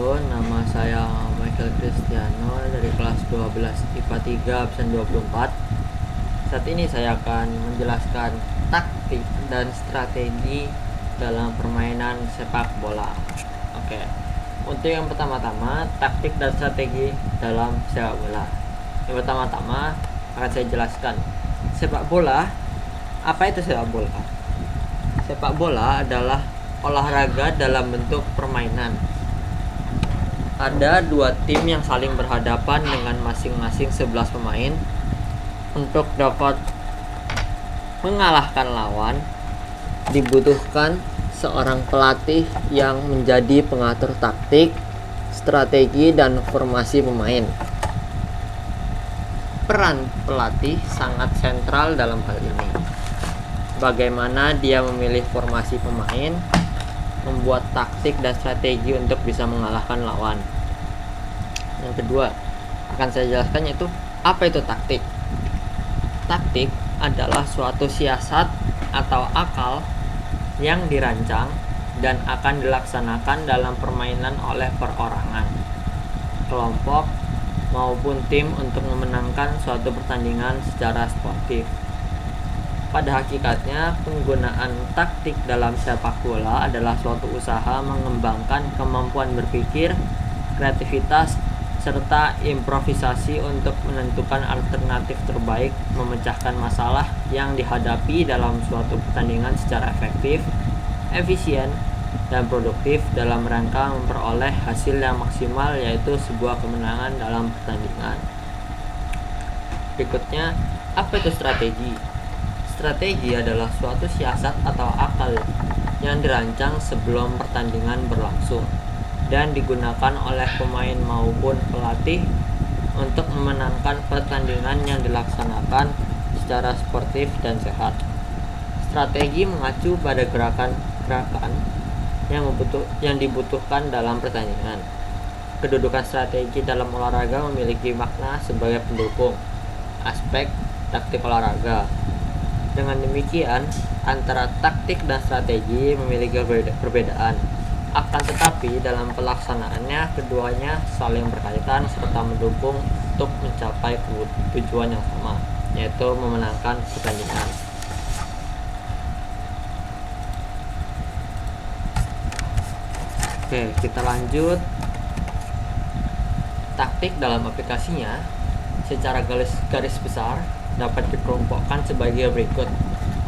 wabarakatuh. Nama saya Michael Cristiano dari kelas 12 IPA 3 absen 24. Saat ini saya akan menjelaskan taktik dan strategi dalam permainan sepak bola. Oke. Untuk yang pertama-tama, taktik dan strategi dalam sepak bola. Yang pertama-tama akan saya jelaskan sepak bola. Apa itu sepak bola? Sepak bola adalah olahraga dalam bentuk permainan. Ada dua tim yang saling berhadapan dengan masing-masing 11 pemain. Untuk dapat mengalahkan lawan, dibutuhkan seorang pelatih yang menjadi pengatur taktik, strategi, dan formasi pemain. Peran pelatih sangat sentral dalam hal ini. Bagaimana dia memilih formasi pemain, membuat taktik dan strategi untuk bisa mengalahkan lawan. Yang kedua akan saya jelaskan yaitu apa itu taktik. Taktik adalah suatu siasat atau akal yang dirancang dan akan dilaksanakan dalam permainan oleh perorangan, kelompok, maupun tim untuk memenangkan suatu pertandingan secara sportif. Pada hakikatnya, penggunaan taktik dalam sepak bola adalah suatu usaha mengembangkan kemampuan berpikir, kreativitas, serta improvisasi untuk menentukan alternatif terbaik memecahkan masalah yang dihadapi dalam suatu pertandingan secara efektif, efisien, dan produktif dalam rangka memperoleh hasil yang maksimal, yaitu sebuah kemenangan dalam pertandingan. Berikutnya, apa itu strategi? Strategi adalah suatu siasat atau akal yang dirancang sebelum pertandingan berlangsung dan digunakan oleh pemain maupun pelatih untuk memenangkan pertandingan yang dilaksanakan secara sportif dan sehat. Strategi mengacu pada gerakan-gerakan yang dibutuhkan dalam pertandingan. Kedudukan strategi dalam olahraga memiliki makna sebagai pendukung aspek taktik olahraga. Dengan demikian, antara taktik dan strategi memiliki perbedaan. Akan tetapi dalam pelaksanaannya keduanya saling berkaitan serta mendukung untuk mencapai tujuan yang sama, yaitu memenangkan pertandingan. Oke, kita lanjut. Taktik dalam aplikasinya secara garis besar dapat dikelompokkan sebagai berikut.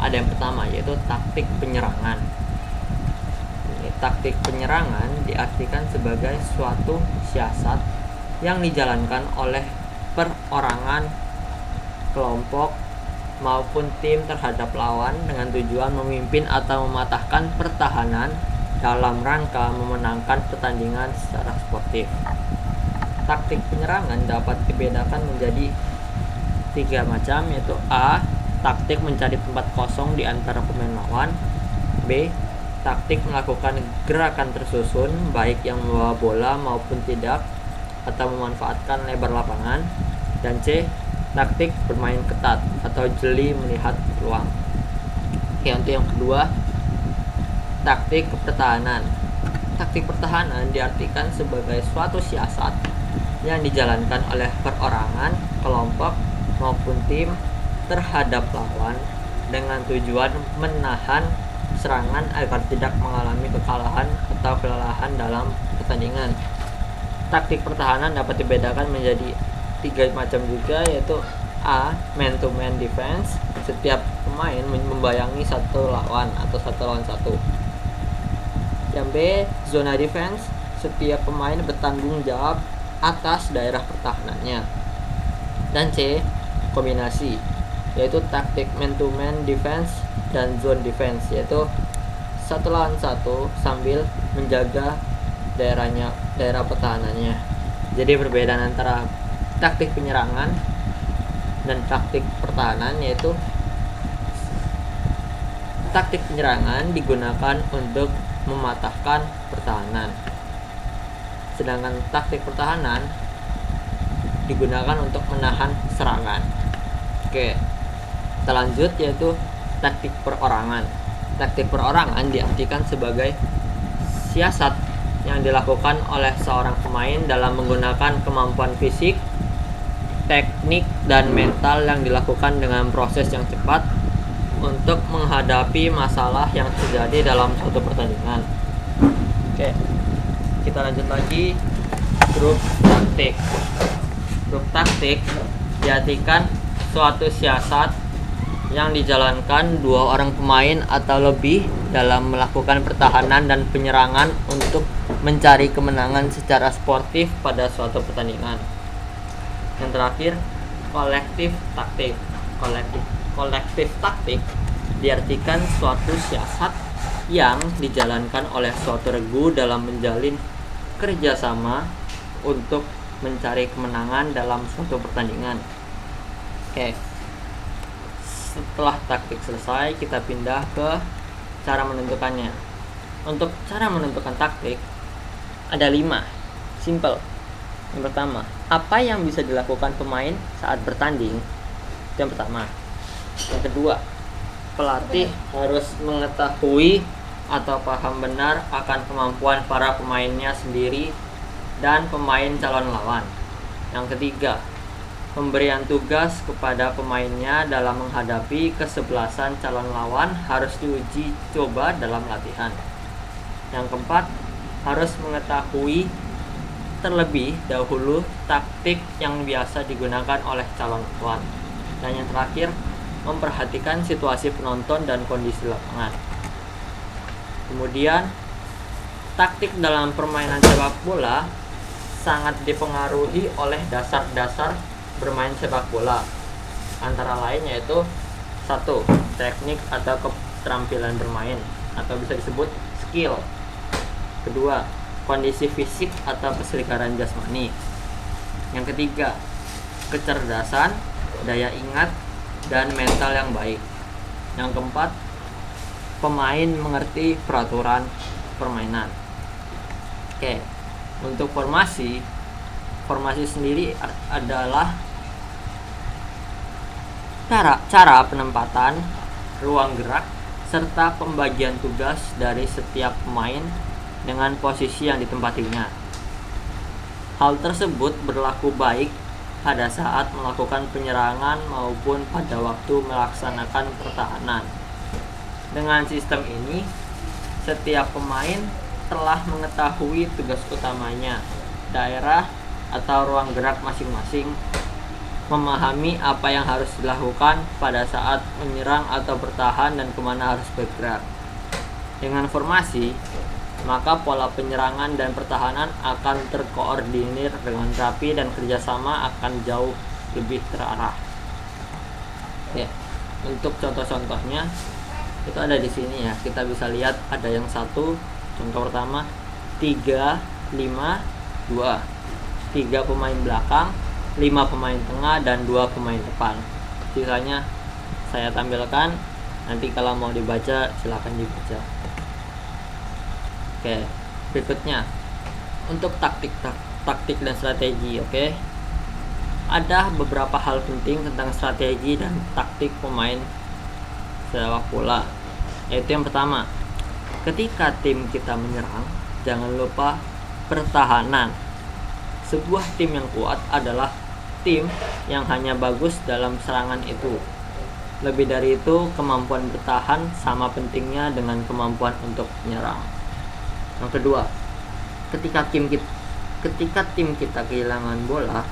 Ada yang pertama yaitu taktik penyerangan. Taktik penyerangan diartikan sebagai suatu siasat yang dijalankan oleh perorangan, kelompok, maupun tim terhadap lawan dengan tujuan memimpin atau mematahkan pertahanan dalam rangka memenangkan pertandingan secara sportif. Taktik penyerangan dapat dibedakan menjadi 3 macam, yaitu A. Taktik mencari tempat kosong di antara pemain lawan. B. Taktik melakukan gerakan tersusun baik yang membawa bola maupun tidak atau memanfaatkan lebar lapangan. Dan C. Taktik bermain ketat atau jeli melihat peluang. Oke, untuk yang kedua, taktik pertahanan. Taktik pertahanan diartikan sebagai suatu siasat yang dijalankan oleh perorangan, kelompok, maupun tim terhadap lawan dengan tujuan menahan serangan agar tidak mengalami kekalahan atau kelelahan dalam pertandingan. Taktik pertahanan dapat dibedakan menjadi 3 macam juga, yaitu A. Man to man defense. Setiap pemain membayangi satu lawan atau satu lawan satu. Yang B. Zona defense. Setiap pemain bertanggung jawab atas daerah pertahanannya. Dan C. Kombinasi, yaitu taktik man to man defense dan zone defense, yaitu satu lawan satu sambil menjaga daerah pertahanannya. Jadi perbedaan antara taktik penyerangan dan taktik pertahanan, yaitu taktik penyerangan digunakan untuk mematahkan pertahanan, sedangkan taktik pertahanan digunakan untuk menahan serangan. Oke, kita lanjut, yaitu taktik perorangan. Taktik perorangan diartikan sebagai siasat yang dilakukan oleh seorang pemain dalam menggunakan kemampuan fisik, teknik, dan mental yang dilakukan dengan proses yang cepat untuk menghadapi masalah yang terjadi dalam suatu pertandingan. Oke, kita lanjut lagi. Grup taktik. Grup taktik diartikan suatu siasat yang dijalankan dua orang pemain atau lebih dalam melakukan pertahanan dan penyerangan untuk mencari kemenangan secara sportif pada suatu pertandingan. Yang terakhir, kolektif taktik. Kolektif taktik diartikan suatu siasat yang dijalankan oleh suatu regu dalam menjalin kerjasama untuk mencari kemenangan dalam suatu pertandingan. Oke. Setelah taktik selesai, kita pindah ke cara menentukannya. Untuk cara menentukan taktik ada 5. Simple. Yang pertama, apa yang bisa dilakukan pemain saat bertanding? Itu yang pertama. Yang kedua, pelatih harus mengetahui atau paham benar akan kemampuan para pemainnya sendiri dan pemain calon lawan. Yang ketiga, pemberian tugas kepada pemainnya dalam menghadapi kesebelasan calon lawan harus diuji coba dalam latihan. Yang keempat, harus mengetahui terlebih dahulu taktik yang biasa digunakan oleh calon lawan. Dan yang terakhir, memperhatikan situasi penonton dan kondisi lapangan. Kemudian, taktik dalam permainan sepak bola sangat dipengaruhi oleh dasar-dasar bermain sepak bola, antara lain yaitu 1. Teknik atau keterampilan bermain atau bisa disebut skill. Kedua, kondisi fisik atau kesegaran jasmani. Yang ketiga, kecerdasan, daya ingat, dan mental yang baik. Yang keempat, pemain mengerti peraturan permainan. Oke, untuk formasi sendiri adalah cara penempatan, ruang gerak, serta pembagian tugas dari setiap pemain dengan posisi yang ditempatinya. Hal tersebut berlaku baik pada saat melakukan penyerangan maupun pada waktu melaksanakan pertahanan. Dengan sistem ini, setiap pemain telah mengetahui tugas utamanya, daerah atau ruang gerak masing-masing, memahami apa yang harus dilakukan pada saat menyerang atau bertahan dan kemana harus bergerak. Dengan formasi, maka pola penyerangan dan pertahanan akan terkoordinir dengan rapi dan kerjasama akan jauh lebih terarah. Ya, untuk contoh-contohnya itu ada di sini ya. Kita bisa lihat ada yang satu. Contoh pertama 3-5-2. 3 pemain belakang, 5 pemain tengah, dan 2 pemain depan. Sisanya saya tampilkan, nanti kalau mau dibaca silakan dibaca. Oke, berikutnya untuk taktik dan strategi. Oke, ada beberapa hal penting tentang strategi dan taktik pemain sepak bola, yaitu yang pertama, ketika tim kita menyerang, jangan lupa pertahanan. Sebuah tim yang kuat adalah tim yang hanya bagus dalam serangan itu. Lebih dari itu, kemampuan bertahan sama pentingnya dengan kemampuan untuk menyerang. Yang kedua, ketika tim kita kehilangan bola,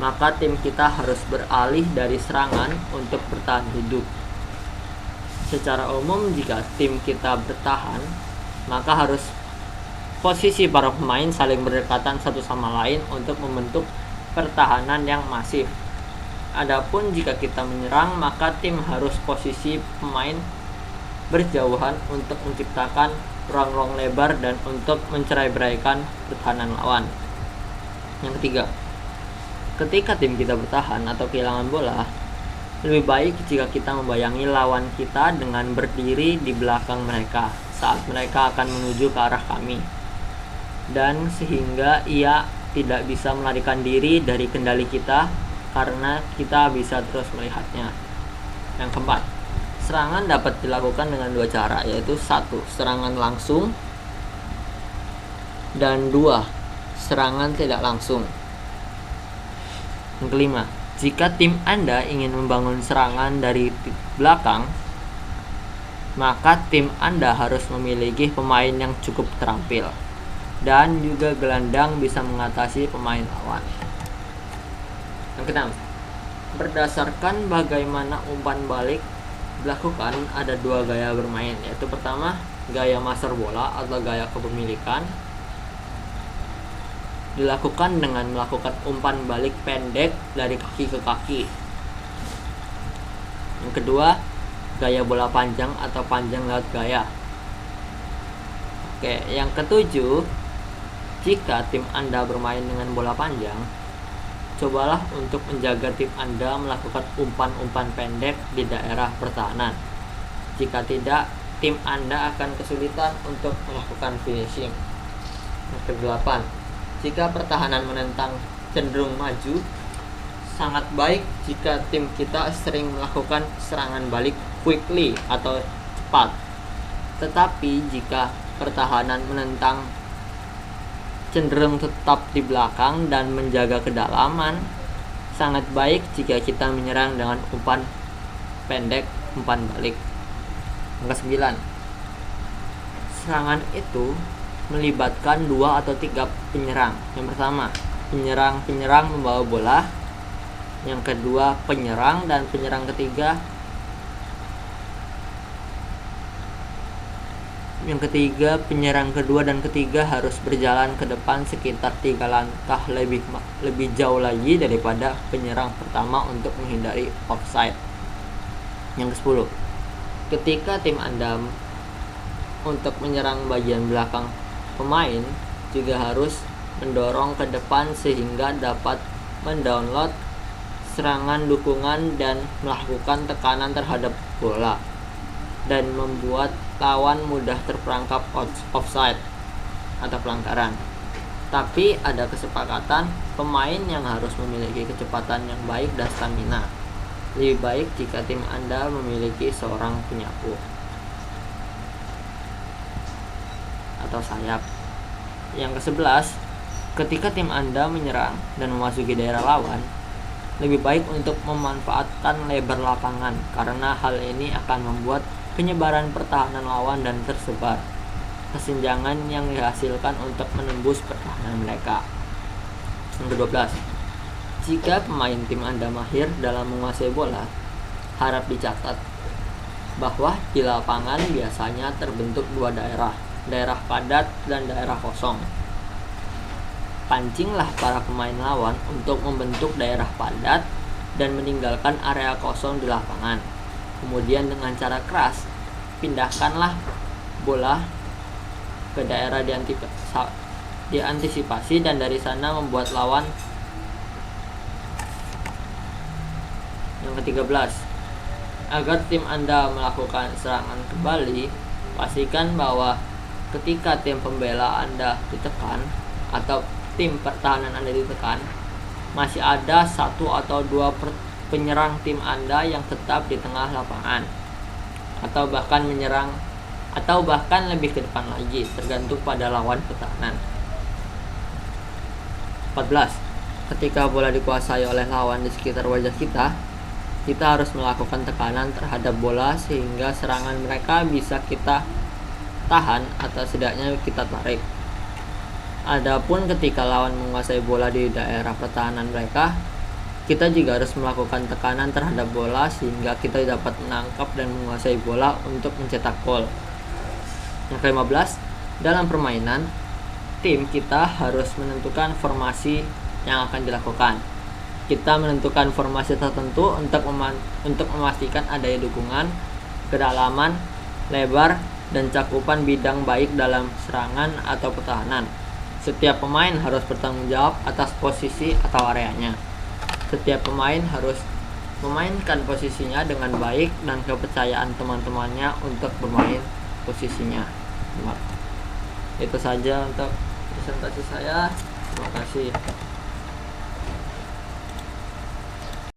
maka tim kita harus beralih dari serangan untuk bertahan hidup. Secara umum, jika tim kita bertahan, maka harus posisi para pemain saling berdekatan satu sama lain untuk membentuk pertahanan yang masif. Adapun jika kita menyerang, maka tim harus posisi pemain berjauhan untuk menciptakan ruang-ruang lebar dan untuk mencerai-beraikan pertahanan lawan. Yang ketiga, ketika tim kita bertahan atau kehilangan bola, lebih baik jika kita membayangi lawan kita dengan berdiri di belakang mereka saat mereka akan menuju ke arah kami, dan sehingga ia tidak bisa melarikan diri dari kendali kita karena kita bisa terus melihatnya. Yang keempat, serangan dapat dilakukan dengan 2 cara, yaitu 1. Serangan langsung Dan 2. Serangan tidak langsung. Yang kelima, jika tim Anda ingin membangun serangan dari belakang, maka tim Anda harus memiliki pemain yang cukup terampil dan juga gelandang bisa mengatasi pemain lawan. Yang keenam, berdasarkan bagaimana umpan balik dilakukan, ada 2 gaya bermain, yaitu pertama gaya master bola atau gaya kepemilikan, dilakukan dengan melakukan umpan balik pendek dari kaki ke kaki. Yang kedua, gaya bola panjang atau panjang lewat gaya. Oke, yang ketujuh, jika tim Anda bermain dengan bola panjang, cobalah untuk menjaga tim Anda melakukan umpan-umpan pendek di daerah pertahanan. Jika tidak, tim Anda akan kesulitan untuk melakukan finishing. Yang kedelapan, jika pertahanan menentang cenderung maju, sangat baik jika tim kita sering melakukan serangan balik quickly atau cepat. Tetapi jika pertahanan menentang cenderung tetap di belakang dan menjaga kedalaman, sangat baik jika kita menyerang dengan umpan pendek, umpan balik. Yang ke-9, serangan itu melibatkan 2 atau 3 penyerang. Yang pertama, penyerang membawa bola. Yang kedua, penyerang, dan penyerang ketiga penyerang kedua dan ketiga harus berjalan ke depan sekitar 3 langkah lebih jauh lagi daripada penyerang pertama untuk menghindari offside. Yang ke-10, ketika tim Anda untuk menyerang bagian belakang pemain juga harus mendorong ke depan sehingga dapat mendownload serangan dukungan dan melakukan tekanan terhadap bola dan membuat lawan mudah terperangkap offside atau pelanggaran. Tapi ada kesepakatan pemain yang harus memiliki kecepatan yang baik dan stamina. Lebih baik jika tim Anda memiliki seorang penyapu atau sayap. Yang ke-11, ketika tim Anda menyerang dan memasuki daerah lawan, lebih baik untuk memanfaatkan lebar lapangan karena hal ini akan membuat penyebaran pertahanan lawan dan tersebar kesenjangan yang dihasilkan untuk menembus pertahanan mereka. Yang ke-12, jika pemain tim Anda mahir dalam menguasai bola, harap dicatat bahwa di lapangan biasanya terbentuk 2 daerah padat dan daerah kosong. Pancinglah para pemain lawan untuk membentuk daerah padat dan meninggalkan area kosong di lapangan. Kemudian dengan cara keras, pindahkanlah bola ke daerah diantisipasi dan dari sana membuat lawan. Yang ke-13, agar tim Anda melakukan serangan kembali, pastikan bahwa ketika tim pembela Anda ditekan atau tim pertahanan Anda ditekan, masih ada 1 atau 2 penyerang tim Anda yang tetap di tengah lapangan atau bahkan menyerang atau bahkan lebih ke depan lagi, tergantung pada lawan pertahanan. 14. Ketika bola dikuasai oleh lawan di sekitar wajah kita harus melakukan tekanan terhadap bola sehingga serangan mereka bisa kita tahan atau setidaknya kita tarik. Adapun ketika lawan menguasai bola di daerah pertahanan mereka, kita juga harus melakukan tekanan terhadap bola sehingga kita dapat menangkap dan menguasai bola untuk mencetak gol. Yang ke-15, dalam permainan, tim kita harus menentukan formasi yang akan dilakukan. Kita menentukan formasi tertentu untuk memastikan adanya dukungan, kedalaman, lebar, dan cakupan bidang baik dalam serangan atau pertahanan. Setiap pemain harus bertanggung jawab atas posisi atau areanya. Setiap pemain harus memainkan posisinya dengan baik dan kepercayaan teman-temannya untuk bermain posisinya. Itu saja untuk presentasi saya. Terima kasih.